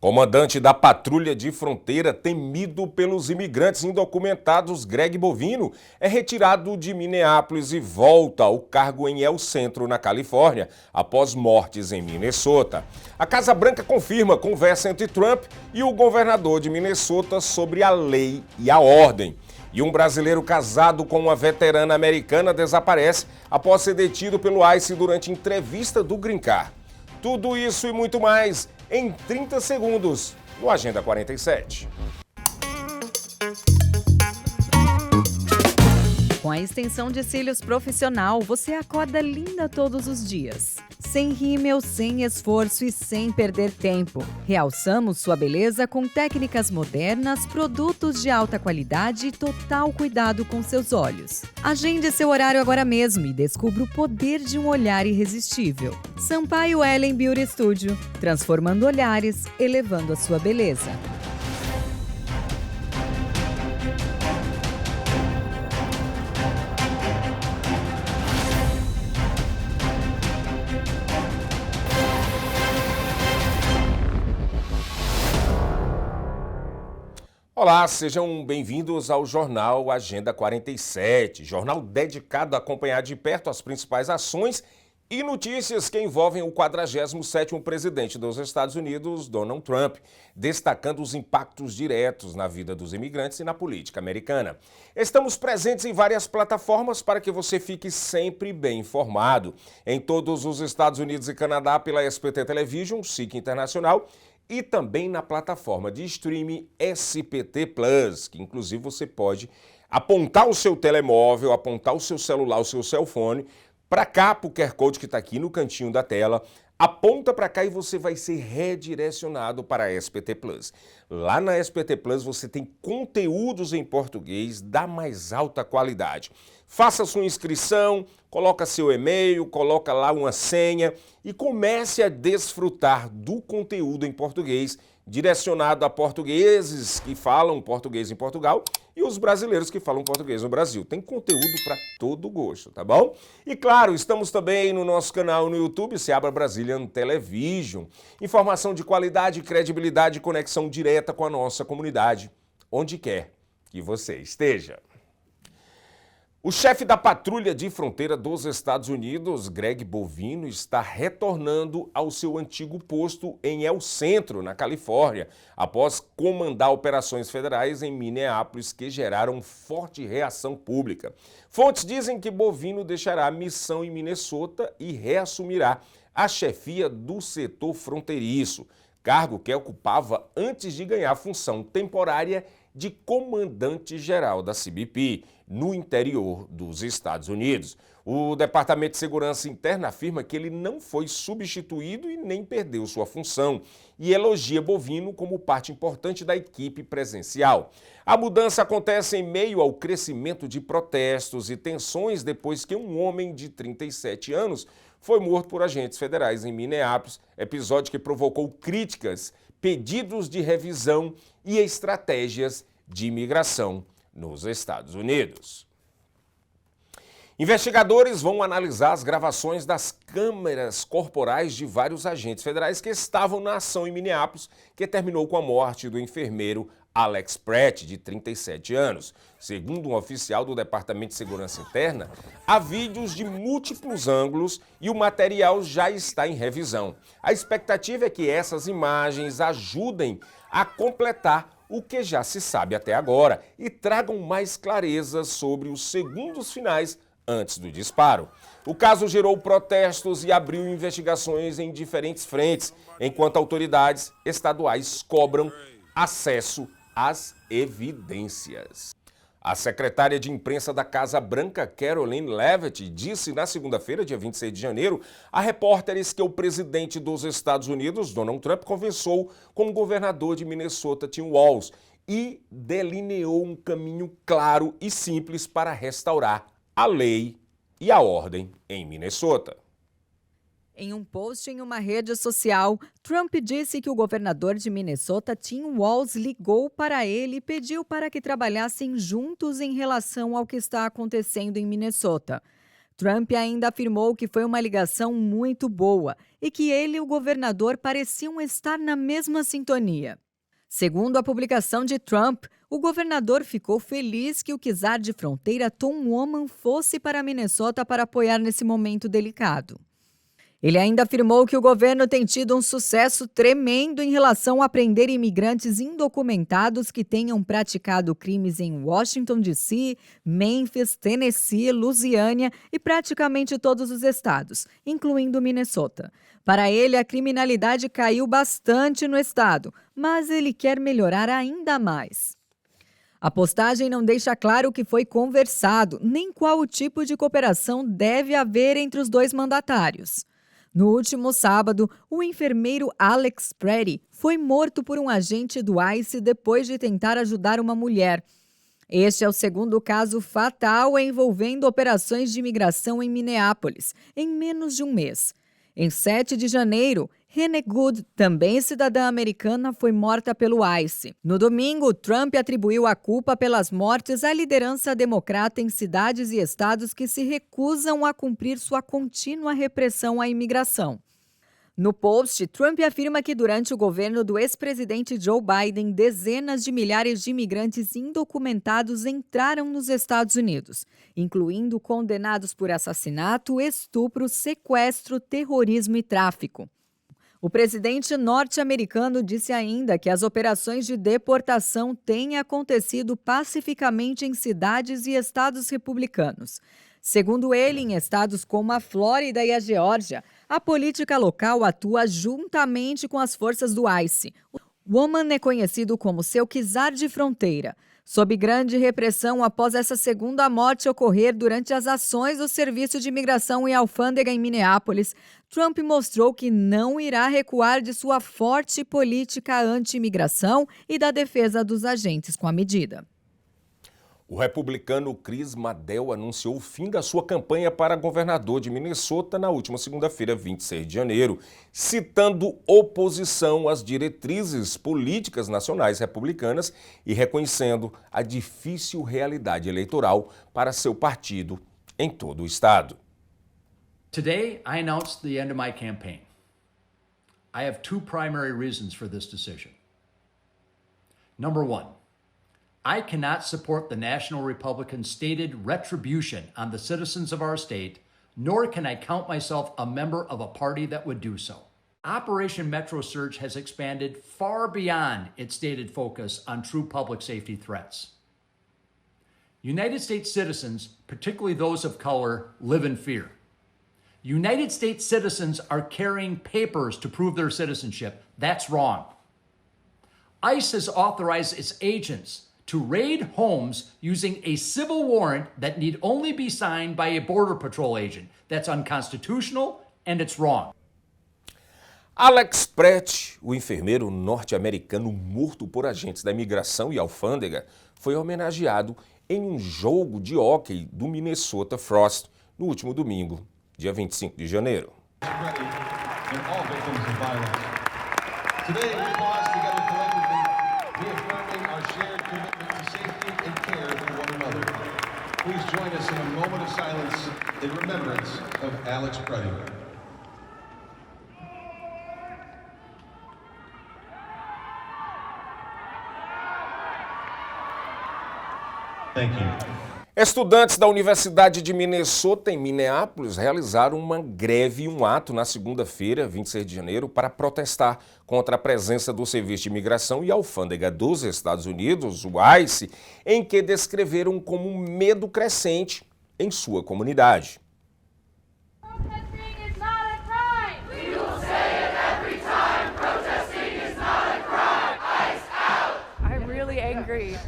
Comandante da patrulha de fronteira, temido pelos imigrantes indocumentados, Greg Bovino, é retirado de Minneapolis e volta ao cargo em El Centro, na Califórnia, após mortes em Minnesota. A Casa Branca confirma conversa entre Trump e o governador de Minnesota sobre a lei e a ordem. E um brasileiro casado com uma veterana americana desaparece após ser detido pelo ICE durante entrevista do Green Card. Tudo isso e muito mais em 30 segundos no Agenda 47. Com a extensão de cílios profissional, você acorda linda todos os dias. Sem rímel, sem esforço e sem perder tempo. Realçamos sua beleza com técnicas modernas, produtos de alta qualidade e total cuidado com seus olhos. Agende seu horário agora mesmo e descubra o poder de um olhar irresistível. Sampaio Ellen Beauty Studio, transformando olhares, elevando a sua beleza. Olá, sejam bem-vindos ao Jornal Agenda 47, jornal dedicado a acompanhar de perto as principais ações e notícias que envolvem o 47º presidente dos Estados Unidos, Donald Trump, destacando os impactos diretos na vida dos imigrantes e na política americana. Estamos presentes em várias plataformas para que você fique sempre bem informado. Em todos os Estados Unidos e Canadá pela SBT Television, SIC Internacional, e também na plataforma de streaming SBT Plus, que inclusive você pode apontar o seu telemóvel, apontar o seu celular, o seu cellphone, para cá, para o QR Code que está aqui no cantinho da tela, aponta para cá e você vai ser redirecionado para a SBT Plus. Lá na SBT Plus você tem conteúdos em português da mais alta qualidade. Faça sua inscrição, coloca seu e-mail, coloca lá uma senha e comece a desfrutar do conteúdo em português, direcionado a portugueses que falam português em Portugal e os brasileiros que falam português no Brasil. Tem conteúdo para todo gosto, tá bom? E claro, estamos também no nosso canal no YouTube, Seabra Brazilian Television. Informação de qualidade, credibilidade e conexão direta com a nossa comunidade, onde quer que você esteja. O chefe da patrulha de fronteira dos Estados Unidos, Greg Bovino, está retornando ao seu antigo posto em El Centro, na Califórnia, após comandar operações federais em Minneapolis que geraram forte reação pública. Fontes dizem que Bovino deixará a missão em Minnesota e reassumirá a chefia do setor fronteiriço, cargo que ocupava antes de ganhar a função temporária de comandante-geral da CBP, no interior dos Estados Unidos. O Departamento de Segurança Interna afirma que ele não foi substituído e nem perdeu sua função e elogia Bovino como parte importante da equipe presencial. A mudança acontece em meio ao crescimento de protestos e tensões depois que um homem de 37 anos foi morto por agentes federais em Minneapolis, episódio que provocou críticas, pedidos de revisão e estratégias de imigração nos Estados Unidos. Investigadores vão analisar as gravações das câmeras corporais de vários agentes federais que estavam na ação em Minneapolis, que terminou com a morte do enfermeiro Alex Pratt, de 37 anos. Segundo um oficial do Departamento de Segurança Interna, há vídeos de múltiplos ângulos e o material já está em revisão. A expectativa é que essas imagens ajudem a completar o que já se sabe até agora e tragam mais clareza sobre os segundos finais antes do disparo. O caso gerou protestos e abriu investigações em diferentes frentes, enquanto autoridades estaduais cobram acesso às evidências. A secretária de imprensa da Casa Branca, Karoline Leavitt, disse na segunda-feira, dia 26 de janeiro, a repórteres que o presidente dos Estados Unidos, Donald Trump, conversou com o governador de Minnesota, Tim Walz, e delineou um caminho claro e simples para restaurar a lei e a ordem em Minnesota. Em um post em uma rede social, Trump disse que o governador de Minnesota, Tim Walz, ligou para ele e pediu para que trabalhassem juntos em relação ao que está acontecendo em Minnesota. Trump ainda afirmou que foi uma ligação muito boa e que ele e o governador pareciam estar na mesma sintonia. Segundo a publicação de Trump, o governador ficou feliz que o czar de fronteira Tom Homan fosse para Minnesota para apoiar nesse momento delicado. Ele ainda afirmou que o governo tem tido um sucesso tremendo em relação a prender imigrantes indocumentados que tenham praticado crimes em Washington, D.C., Memphis, Tennessee, Louisiana e praticamente todos os estados, incluindo Minnesota. Para ele, a criminalidade caiu bastante no estado, mas ele quer melhorar ainda mais. A postagem não deixa claro o que foi conversado, nem qual o tipo de cooperação deve haver entre os dois mandatários. No último sábado, o enfermeiro Alex Pretty foi morto por um agente do ICE depois de tentar ajudar uma mulher. Este é o segundo caso fatal envolvendo operações de imigração em Minneapolis, em menos de um mês. Em 7 de janeiro, Hannah Good, também cidadã americana, foi morta pelo ICE. No domingo, Trump atribuiu a culpa pelas mortes à liderança democrata em cidades e estados que se recusam a cumprir sua contínua repressão à imigração. No post, Trump afirma que durante o governo do ex-presidente Joe Biden, dezenas de milhares de imigrantes indocumentados entraram nos Estados Unidos, incluindo condenados por assassinato, estupro, sequestro, terrorismo e tráfico. O presidente norte-americano disse ainda que as operações de deportação têm acontecido pacificamente em cidades e estados republicanos. Segundo ele, em estados como a Flórida e a Geórgia, a política local atua juntamente com as forças do ICE. O Homan é conhecido como seu czar de fronteira. Sob grande repressão após essa segunda morte ocorrer durante as ações do Serviço de Imigração e Alfândega em Minneapolis, Trump mostrou que não irá recuar de sua forte política anti-imigração e da defesa dos agentes com a medida. O republicano Chris Mandel anunciou o fim da sua campanha para governador de Minnesota na última segunda-feira, 26 de janeiro, citando oposição às diretrizes políticas nacionais republicanas e reconhecendo a difícil realidade eleitoral para seu partido em todo o estado. Today, I announced the end of my campaign. I have two primary reasons for this decision. Number one, I cannot support the National Republican's stated retribution on the citizens of our state, nor can I count myself a member of a party that would do so. Operation Metro Surge has expanded far beyond its stated focus on true public safety threats. United States citizens, particularly those of color, live in fear. United States citizens are carrying papers to prove their citizenship. That's wrong. ICE has authorized its agents to raid homes using a civil warrant that need only be signed by a Border Patrol agent. That's unconstitutional and it's wrong. Alex Pretty, o enfermeiro norte-americano morto por agentes da imigração e alfândega, foi homenageado em um jogo de hóquei do Minnesota Frost no último domingo, dia 25 de janeiro. Please join us in a moment of silence in remembrance of Alex Pretty. Thank you. Estudantes da Universidade de Minnesota, em Minneapolis, realizaram uma greve e um ato na segunda-feira, 26 de janeiro, para protestar contra a presença do Serviço de Imigração e Alfândega dos Estados Unidos, o ICE, em que descreveram como um medo crescente em sua comunidade.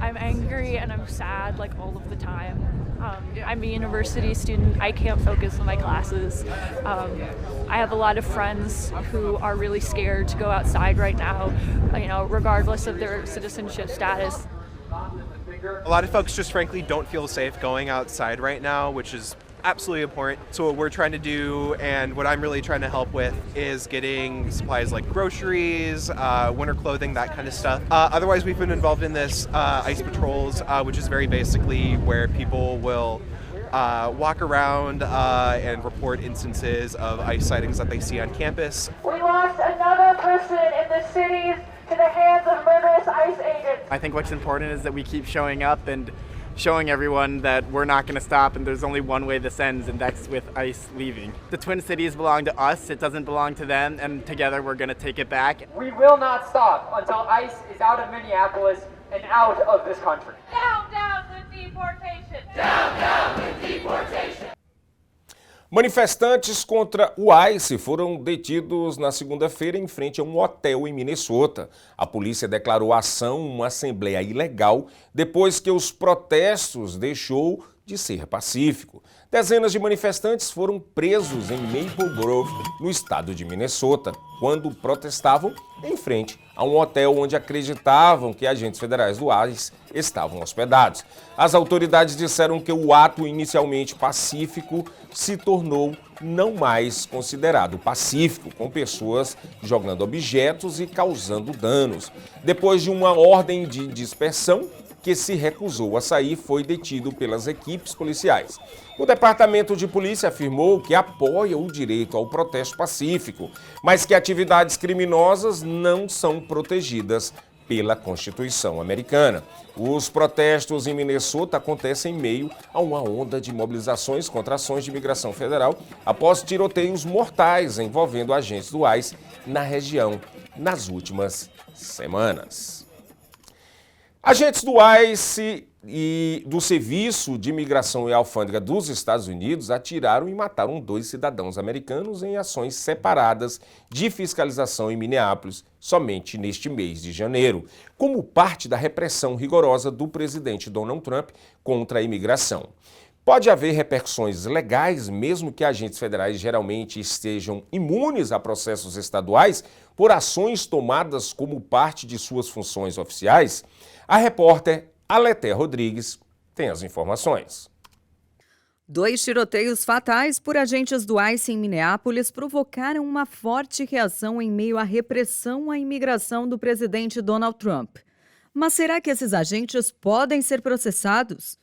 I'm angry and I'm sad like all of the time. I'm a university student. I can't focus on my classes. I have a lot of friends who are really scared to go outside right now, regardless of their citizenship status. A lot of folks just frankly don't feel safe going outside right now, which is absolutely important. So what we're trying to do and what I'm really trying to help with is getting supplies like groceries, winter clothing, that kind of stuff. Otherwise, we've been involved in this ICE patrols, which is very basically where people will walk around and report instances of ICE sightings that they see on campus. We lost another person in the cities to the hands of murderous ICE agents. I think what's important is that we keep showing up and showing everyone that we're not going to stop and there's only one way this ends, and that's with ICE leaving. The Twin Cities belong to us, it doesn't belong to them, and together we're going to take it back. We will not stop until ICE is out of Minneapolis and out of this country. Down, down with deportation. Down, down with deportation. Manifestantes contra o ICE foram detidos na segunda-feira em frente a um hotel em Minnesota. A polícia declarou a ação uma assembleia ilegal depois que os protestos deixou de ser pacífico. Dezenas de manifestantes foram presos em Maple Grove, no estado de Minnesota, quando protestavam em frente a um hotel onde acreditavam que agentes federais do ICE estavam hospedados. As autoridades disseram que o ato inicialmente pacífico se tornou não mais considerado pacífico, com pessoas jogando objetos e causando danos. Depois de uma ordem de dispersão, que se recusou a sair, foi detido pelas equipes policiais. O Departamento de Polícia afirmou que apoia o direito ao protesto pacífico, mas que atividades criminosas não são protegidas pela Constituição americana. Os protestos em Minnesota acontecem em meio a uma onda de mobilizações contra ações de imigração federal após tiroteios mortais envolvendo agentes do ICE na região nas últimas semanas. Agentes do ICE e do Serviço de Imigração e Alfândega dos Estados Unidos atiraram e mataram 2 cidadãos americanos em ações separadas de fiscalização em Minneapolis somente neste mês de janeiro, como parte da repressão rigorosa do presidente Donald Trump contra a imigração. Pode haver repercussões legais, mesmo que agentes federais geralmente estejam imunes a processos estaduais por ações tomadas como parte de suas funções oficiais? A repórter Aleté Rodrigues tem as informações. 2 tiroteios fatais por agentes do ICE em Minneapolis provocaram uma forte reação em meio à repressão à imigração do presidente Donald Trump. Mas será que esses agentes podem ser processados?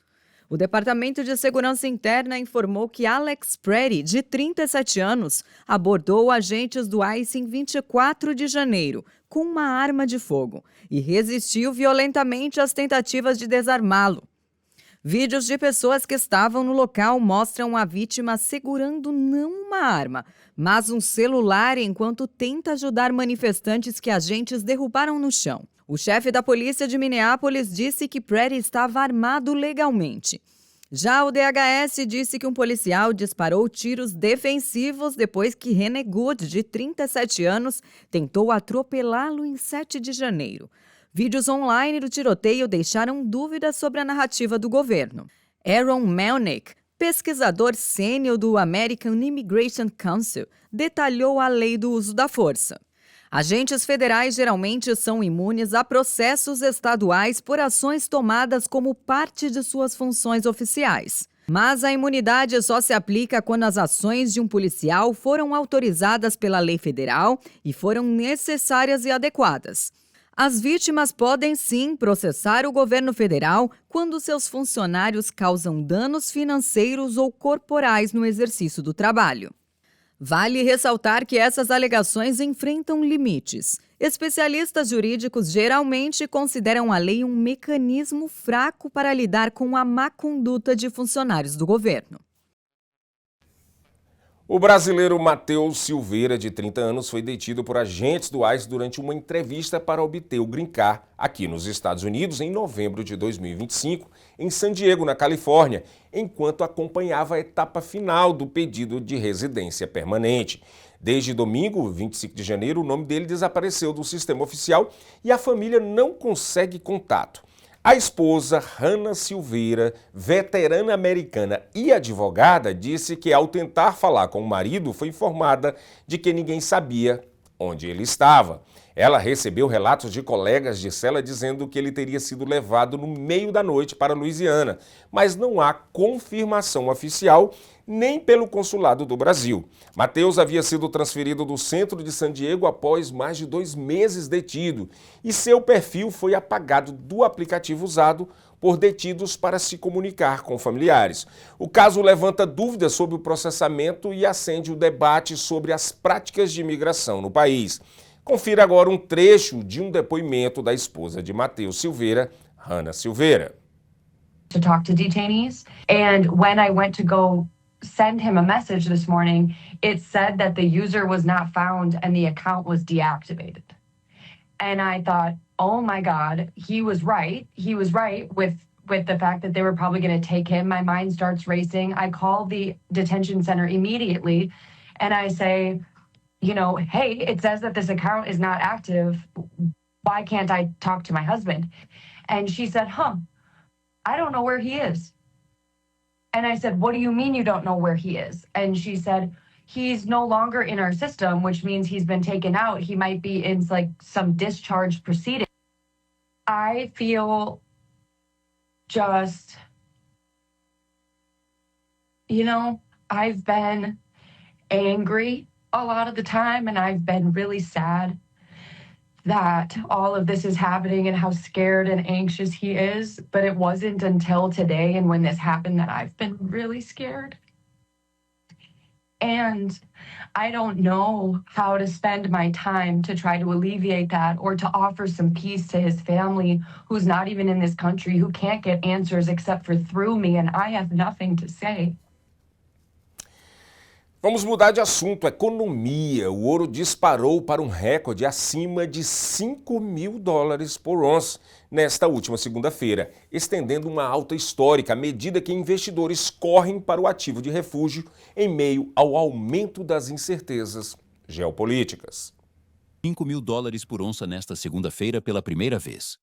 O Departamento de Segurança Interna informou que Alex Pretty, de 37 anos, abordou agentes do ICE em 24 de janeiro com uma arma de fogo e resistiu violentamente às tentativas de desarmá-lo. Vídeos de pessoas que estavam no local mostram a vítima segurando não uma arma, mas um celular enquanto tenta ajudar manifestantes que agentes derrubaram no chão. O chefe da polícia de Minneapolis disse que Pretty estava armado legalmente. Já o DHS disse que um policial disparou tiros defensivos depois que René Good, de 37 anos, tentou atropelá-lo em 7 de janeiro. Vídeos online do tiroteio deixaram dúvidas sobre a narrativa do governo. Aaron Melnick, pesquisador sênior do American Immigration Council, detalhou a lei do uso da força. Agentes federais geralmente são imunes a processos estaduais por ações tomadas como parte de suas funções oficiais. Mas a imunidade só se aplica quando as ações de um policial foram autorizadas pela lei federal e foram necessárias e adequadas. As vítimas podem sim processar o governo federal quando seus funcionários causam danos financeiros ou corporais no exercício do trabalho. Vale ressaltar que essas alegações enfrentam limites. Especialistas jurídicos geralmente consideram a lei um mecanismo fraco para lidar com a má conduta de funcionários do governo. O brasileiro Matheus Silveira, de 30 anos, foi detido por agentes do ICE durante uma entrevista para obter o Green Card aqui nos Estados Unidos em novembro de 2025, em San Diego, na Califórnia, enquanto acompanhava a etapa final do pedido de residência permanente. Desde domingo, 25 de janeiro, o nome dele desapareceu do sistema oficial e a família não consegue contato. A esposa, Hannah Silveira, veterana americana e advogada, disse que ao tentar falar com o marido foi informada de que ninguém sabia onde ele estava. Ela recebeu relatos de colegas de cela dizendo que ele teria sido levado no meio da noite para Louisiana, mas não há confirmação oficial nem pelo consulado do Brasil. Mateus havia sido transferido do centro de San Diego após mais de 2 meses detido e seu perfil foi apagado do aplicativo usado por detidos para se comunicar com familiares. O caso levanta dúvidas sobre o processamento e acende o debate sobre as práticas de imigração no país. Confira agora um trecho de um depoimento da esposa de Mateus Silveira, Hannah Silveira. To talk to detainees, and when I went to go send him a message this morning, it said that the user was not found and the account was deactivated. And I thought, oh my God, he was right. He was right with the fact that they were probably going to take him. My mind starts racing. I call the detention center immediately and I say, you know, hey, it says that this account is not active. Why can't I talk to my husband? And she said, I don't know where he is. And I said, what do you mean you don't know where he is? And she said, he's no longer in our system, which means he's been taken out. He might be in like some discharge proceeding. I feel just, you know, I've been angry a lot of the time, and I've been really sad that all of this is happening and how scared and anxious he is. But it wasn't until today and when this happened that I've been really scared. And I don't know how to spend my time to try to alleviate that or to offer some peace to his family who's not even in this country, who can't get answers except for through me, and I have nothing to say. Vamos mudar de assunto. Economia. O ouro disparou para um recorde acima de $5.000 por onça nesta última segunda-feira, estendendo uma alta histórica à medida que investidores correm para o ativo de refúgio em meio ao aumento das incertezas geopolíticas. $5.000 por onça nesta segunda-feira pela primeira vez.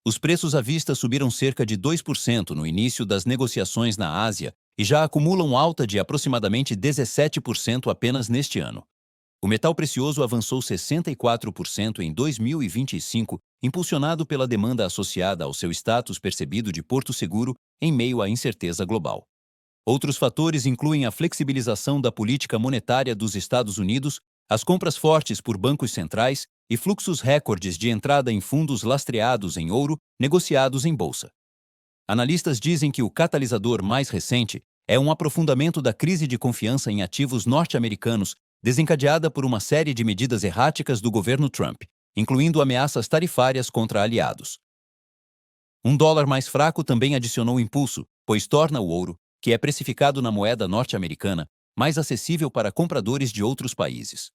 Os preços à vista subiram cerca de 2% no início das negociações na Ásia e já acumulam alta de aproximadamente 17% apenas neste ano. O metal precioso avançou 64% em 2025, impulsionado pela demanda associada ao seu status percebido de porto seguro em meio à incerteza global. Outros fatores incluem a flexibilização da política monetária dos Estados Unidos, as compras fortes por bancos centrais e fluxos recordes de entrada em fundos lastreados em ouro negociados em bolsa. Analistas dizem que o catalisador mais recente é um aprofundamento da crise de confiança em ativos norte-americanos desencadeada por uma série de medidas erráticas do governo Trump, incluindo ameaças tarifárias contra aliados. Um dólar mais fraco também adicionou impulso, pois torna o ouro, que é precificado na moeda norte-americana, mais acessível para compradores de outros países.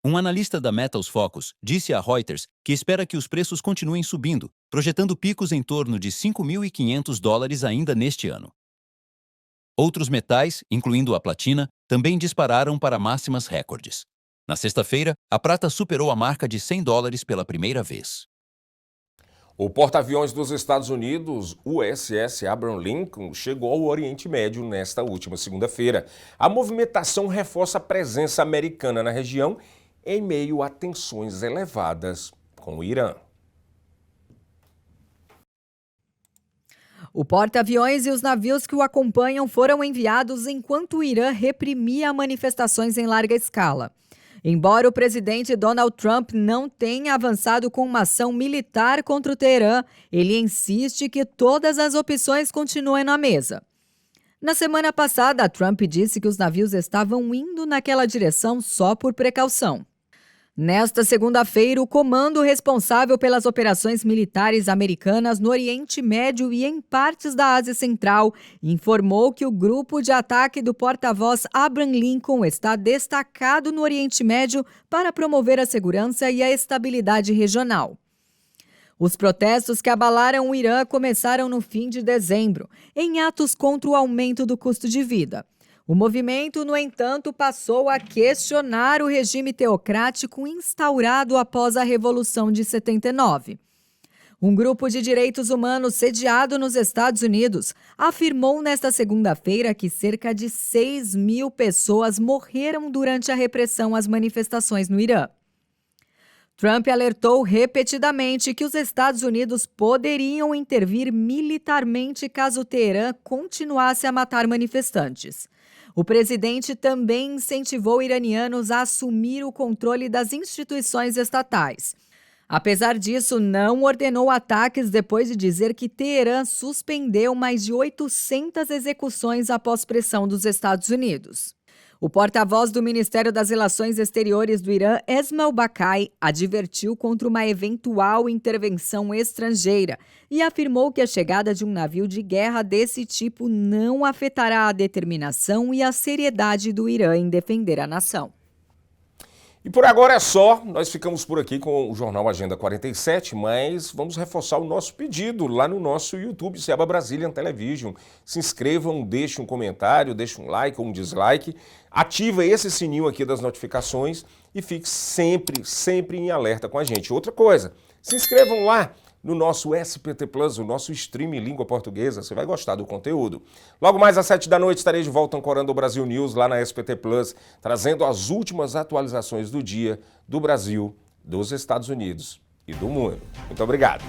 Um analista da Metals Focus disse a Reuters que espera que os preços continuem subindo, projetando picos em torno de $5.500 ainda neste ano. Outros metais, incluindo a platina, também dispararam para máximas recordes. Na sexta-feira, a prata superou a marca de $100 pela primeira vez. O porta-aviões dos Estados Unidos, USS Abraham Lincoln, chegou ao Oriente Médio nesta última segunda-feira. A movimentação reforça a presença americana na região em meio a tensões elevadas com o Irã. O porta-aviões e os navios que o acompanham foram enviados enquanto o Irã reprimia manifestações em larga escala. Embora o presidente Donald Trump não tenha avançado com uma ação militar contra o Teherã, ele insiste que todas as opções continuem na mesa. Na semana passada, Trump disse que os navios estavam indo naquela direção só por precaução. Nesta segunda-feira, o comando responsável pelas operações militares americanas no Oriente Médio e em partes da Ásia Central informou que o grupo de ataque do porta-voz Abraham Lincoln está destacado no Oriente Médio para promover a segurança e a estabilidade regional. Os protestos que abalaram o Irã começaram no fim de dezembro, em atos contra o aumento do custo de vida. O movimento, no entanto, passou a questionar o regime teocrático instaurado após a Revolução de 79. Um grupo de direitos humanos sediado nos Estados Unidos afirmou nesta segunda-feira que cerca de 6.000 pessoas morreram durante a repressão às manifestações no Irã. Trump alertou repetidamente que os Estados Unidos poderiam intervir militarmente caso Teherã continuasse a matar manifestantes. O presidente também incentivou iranianos a assumir o controle das instituições estatais. Apesar disso, não ordenou ataques depois de dizer que Teherã suspendeu mais de 800 execuções após pressão dos Estados Unidos. O porta-voz do Ministério das Relações Exteriores do Irã, Esmail Baqai, advertiu contra uma eventual intervenção estrangeira e afirmou que a chegada de um navio de guerra desse tipo não afetará a determinação e a seriedade do Irã em defender a nação. E por agora é só, nós ficamos por aqui com o Jornal Agenda 47, mas vamos reforçar o nosso pedido lá no nosso YouTube, SEBA Brazilian Television. Se inscrevam, deixem um comentário, deixem um like ou um dislike, ativa esse sininho aqui das notificações e fique sempre em alerta com a gente. Outra coisa, se inscrevam lá no nosso SPT Plus, o nosso stream em língua portuguesa, você vai gostar do conteúdo. Logo mais às 7 da noite estarei de volta ancorando o Brasil News lá na SPT Plus, trazendo as últimas atualizações do dia do Brasil, dos Estados Unidos e do mundo. Muito obrigado.